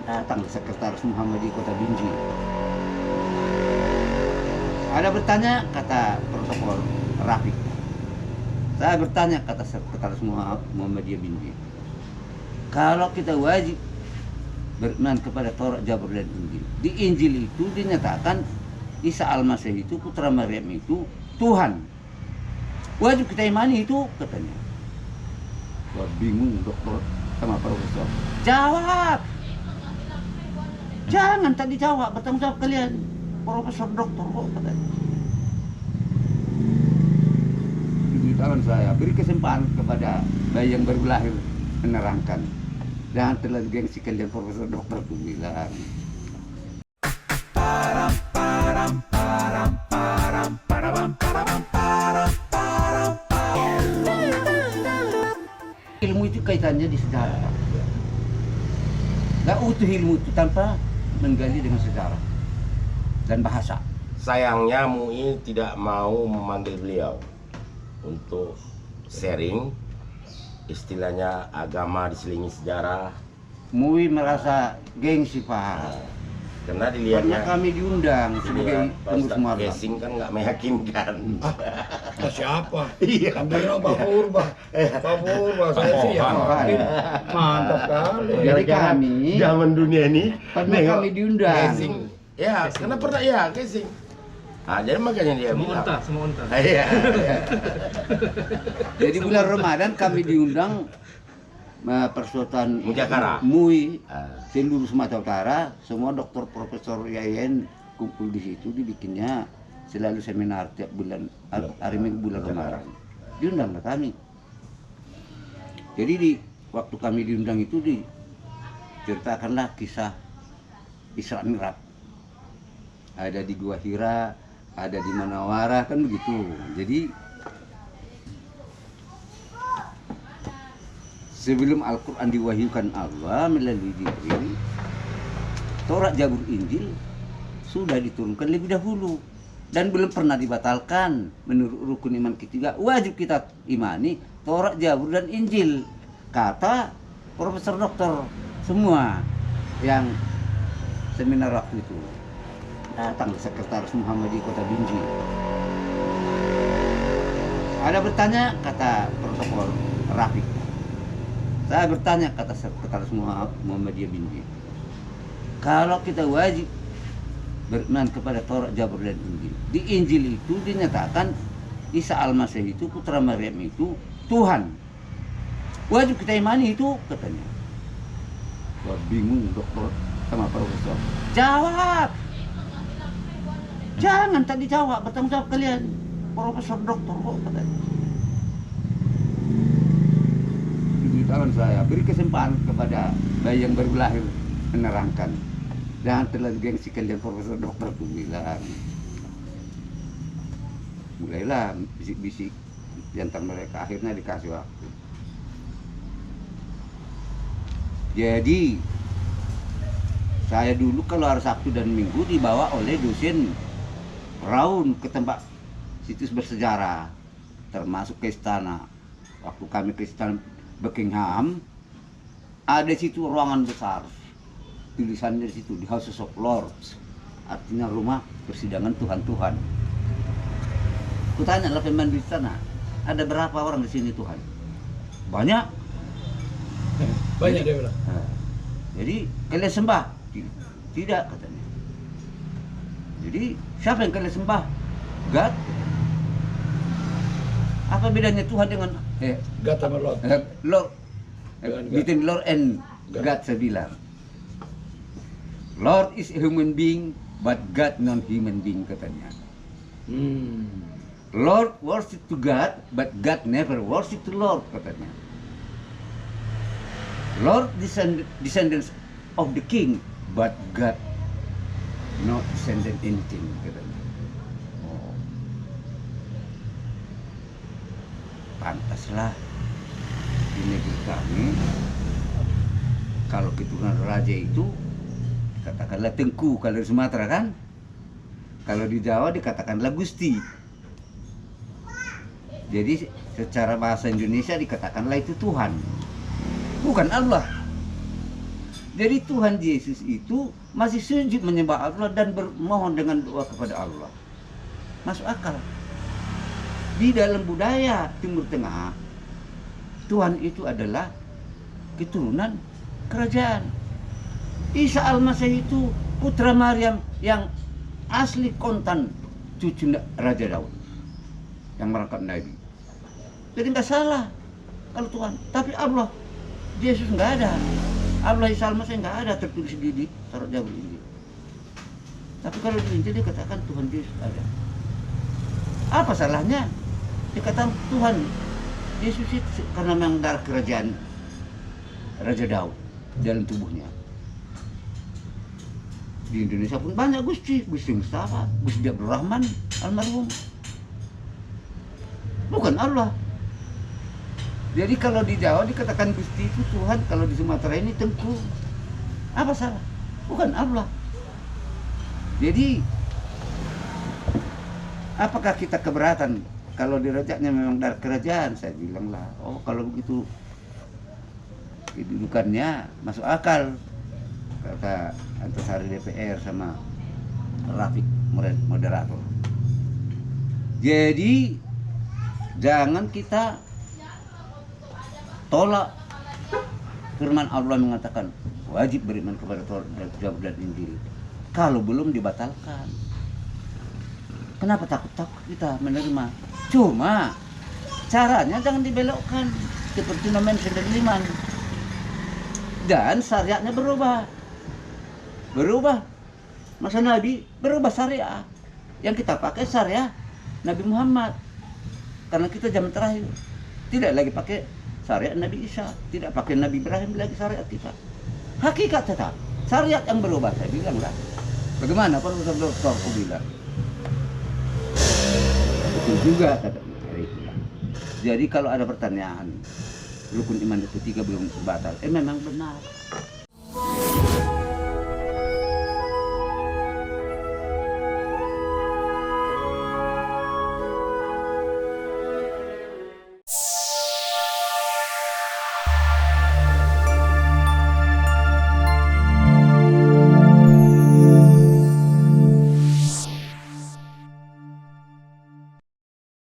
Datang sekretaris Muhammadiyah Kota Binjai. Ada bertanya, kata protokol Rafiq. Saya bertanya, kata sekretaris Muhammadiyah Binjai. Kalau kita wajib beriman kepada Taurat, Zabur, dan Injil. Di Injil itu dinyatakan Isa Al-Masih itu, putra Maryam itu Tuhan. Wajib kita imani itu, katanya. Wah, bingung dokter sama profesor. Jawab! Jangan tadi jawab, bertanggung jawab kalian. Profesor dokter kok, katanya. Beritahuan saya, beri kesempatan kepada bayi yang baru lahir menerangkan. Jangan terlalu gengsi kalian, profesor dokter, aku bilang. Ilmu itu kaitannya di sejarah. Gak utuh ilmu itu tanpa menggali dengan sejarah dan bahasa. Sayangnya MUI tidak mau memanggil beliau untuk sharing, istilahnya agama diselingi sejarah. MUI merasa gengsi, Pak. Karena Karena dilihatnya kami diundang sebagai pengurus Muharram. casing kan nggak meyakinkan. Siapa? Iya. Ambil Pak Purba. Pak Purba, saya sih ya. Mantap kali. Jadi kami zaman dunia ini pernah nengok kami diundang. casing. Ya, karena pernah ya casing. Nah, jadi makanya dia bilang. Semua unta. Iya. Jadi bulan Ramadan kami diundang Persatuan Mujakara. MUI Ah. seluruh Sumatera Utara, semua dokter profesor IAIN kumpul di situ, dibikinnya selalu seminar tiap bulan hari Minggu bulan Ramadan. Diundanglah kami. Jadi di waktu kami diundang itu diceritakanlah kisah Isra Mi'raj. Ada di Gua Hira, ada di Manawara, kan begitu. Jadi sebelum Al-Quran diwahyukan Allah melalui Jibril, Taurat, Zabur, Injil sudah diturunkan lebih dahulu dan belum pernah dibatalkan. Menurut rukun iman ketiga, wajib kita imani Taurat, Zabur, dan Injil, kata profesor dokter semua yang seminar waktu itu. Datang sekretaris Muhammadiyah Kota Binjai. Ada bertanya, kata protokol Rafiq. Saya bertanya, kata sekretaris Muhammadiyah Binjai. Kalau kita wajib beriman kepada Taurat, Zabur, dan Injil. Di Injil itu dinyatakan Isa Al-Masih itu, putra Maryam itu Tuhan. Wajib kita imani itu, katanya. Wah, bingung dokter sama profesor. Jawab! Jangan tadi jawab, bertanggung jawab kalian. Profesor dokter kok, katanya. Beritahuan saya, beri kesempatan kepada bayi yang baru lahir menerangkan. Jangan terlalu gengsi kalian, profesor dokter, aku bilang. Mulailah bisik-bisik di antara mereka, akhirnya dikasih waktu. Jadi saya dulu kalau hari Sabtu dan Minggu dibawa oleh dosen round ke tempat situs bersejarah, termasuk ke istana. Waktu kami ke istana Buckingham, ada situ ruangan besar, tulisannya di situ, di House of Lords, artinya rumah persidangan Tuhan-Tuhan. Kutanya lah pemandu di sana, ada berapa orang di sini Tuhan? Banyak. Banyak dia bilang. Nah, jadi kalian sembah? Tidak, katanya. Jadi siapa yang kalian sembah? God? Apa bedanya Tuhan dengan God sama Lord. Lord? Dengan God. Between Lord and God, saya bilang. Lord is a human being, but God non-human being, katanya. Lord worship to God, but God never worship to Lord, katanya. Lord descendants of the king, but God not descendant anything, katanya. Oh. Pantaslah di negeri kami kalau keturunan raja itu katakanlah Tengku kalau di Sumatera kan, kalau di Jawa dikatakanlah Gusti. Jadi secara bahasa Indonesia dikatakanlah itu Tuhan, bukan Allah. Jadi Tuhan Yesus itu masih sujud menyembah Allah dan bermohon dengan doa kepada Allah. Masuk akal. Di dalam budaya Timur Tengah, Tuhan itu adalah keturunan kerajaan. Isa Al-Masih itu putra Maryam yang asli kontan cucu Raja Daud yang merangkap Nabi. Jadi nggak salah kalau Tuhan. Tapi Allah, Yesus nggak ada. Allah Isa Al-Masih nggak ada tertulis di Taurat Zabur ini. Tapi kalau di Injil dikatakan Tuhan Yesus ada. Apa salahnya? Dikatakan Tuhan Yesus itu karena memang darah kerajaan Raja Daud dalam tubuhnya. Di Indonesia pun banyak Gusti Mustafa, Gusti Abdul Rahman almarhum. Bukan Allah. Jadi kalau di Jawa dikatakan Gusti itu Tuhan, kalau di Sumatera ini Tengku. Apa salah? Bukan Allah. Jadi apakah kita keberatan kalau dirajaknya memang dari kerajaan? Saya bilang lah, oh kalau begitu kedudukannya masuk akal, kata Antasari DPR sama Rafiq moderator. Jadi jangan kita tolak firman Allah mengatakan wajib beriman kepada Taurat dan Injil kalau belum dibatalkan. Kenapa takut-takut kita menerima? Cuma caranya jangan dibelokkan seperti Nomen 95. Dan syariatnya berubah. Masa Nabi berubah syariat. Yang kita pakai syariat Nabi Muhammad. Karena kita zaman terakhir tidak lagi pakai syariat Nabi Isa, tidak pakai Nabi Ibrahim lagi syariat kita. Hakikat tetap syariat yang berubah. Saya bilang lah. Bagaimana Profesor Doktor bilang? Betul juga kata itu. Jadi kalau ada pertanyaan rukun iman itu 3 belum batal, memang benar.